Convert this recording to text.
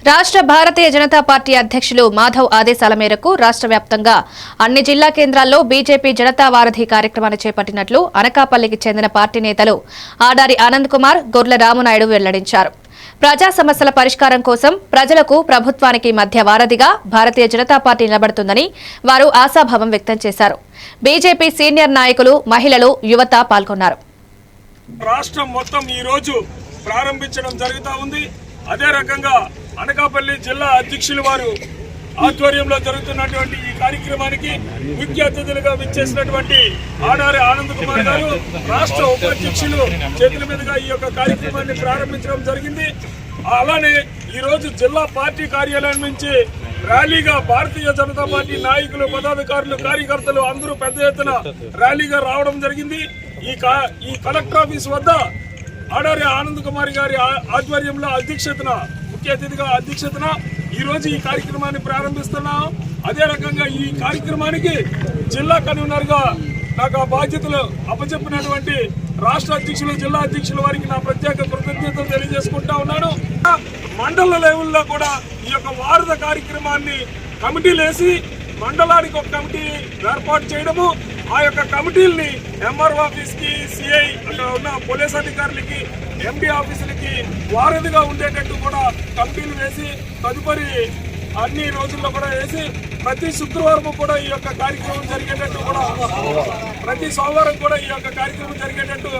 రాష్ట్ర భారతీయ జనతా పార్టీ అధ్యక్షులు మాధవ్ ఆదేశాల మేరకు రాష్ట్ర వ్యాప్తంగా అన్ని జిల్లా కేంద్రాల్లో బీజేపీ జనతా వారధి కార్యక్రమాన్ని చేపట్టినట్లు అనకాపల్లికి చెందిన పార్టీ నేతలు ఆడారి ఆనంద్ కుమార్, గొర్ల రామునాయుడు వెల్లడించారు. ప్రజా సమస్యల పరిష్కారం కోసం ప్రజలకు ప్రభుత్వానికి మధ్య వారధిగా భారతీయ జనతా పార్టీ నిలబడుతుందని వారు ఆశాభావం వ్యక్తం చేశారు. బీజేపీ సీనియర్ నాయకులు, మహిళలు, యువత పాల్గొన్నారు. రాష్ట్రం మొత్తం ఈ రోజు ప్రారంభించడం జరుగుతూ ఉంది. అదే రకంగా అనకాపల్లి జిల్లా అధ్యక్షులు వారు ఆధ్వర్యంలో జరుగుతున్నటువంటి ఈ కార్యక్రమానికి ముఖ్య అతిథులుగా విచ్చేసినటువంటి ఆడారి ఆనంద్ కుమార్ గారు రాష్ట్ర ఉపాధ్యక్షులు చేతుల మీదుగా ఈ యొక్క కార్యక్రమాన్ని ప్రారంభించడం జరిగింది. అలానే ఈ రోజు జిల్లా పార్టీ కార్యాలయం నుంచి ర్యాలీగా భారతీయ జనతా పార్టీ నాయకులు, పదాధికారులు, కార్యకర్తలు అందరూ పెద్ద ఎత్తున ర్యాలీగా రావడం జరిగింది. ఈ కలెక్టర్ ఆఫీస్ వద్ద ఆడారి ఆనంద్ కుమార్ గారి ఆధ్వర్యంలో ముఖ్య అతిథిగా అధ్యక్షతన ఈ రోజు ఈ కార్యక్రమాన్ని ప్రారంభిస్తున్నాం. అదే రకంగా ఈ కార్యక్రమానికి జిల్లా కన్వీనర్ గా నాకు ఆ బాధ్యతలు అప్పచెప్పినటువంటి రాష్ట్ర అధ్యక్షులు, జిల్లా అధ్యక్షుల వారికి నా ప్రత్యేక కృతజ్ఞతలు తెలియజేసుకుంటా ఉన్నాను. మండల లెవెల్లో కూడా ఈ యొక్క వారద కార్యక్రమాన్ని కమిటీలు వేసి మండలానికి ఒక కమిటీ ఏర్పాటు చేయడము, ఆ యొక్క కమిటీల్ని ఎంఆర్ఓ ఆఫీస్ కి, సిఐ అక్కడ ఉన్న పోలీస్ అధికారులకి, ఎండి ఆఫీసులకి వారధిగా ఉండేటట్టు కూడా కమిటీలు వేసి తదుపరి అన్ని రోజుల్లో కూడా వేసి ప్రతి శుక్రవారం కూడా ఈ యొక్క కార్యక్రమం జరిగేటట్టు కూడా, ప్రతి సోమవారం కూడా ఈ యొక్క కార్యక్రమం జరిగేటట్టు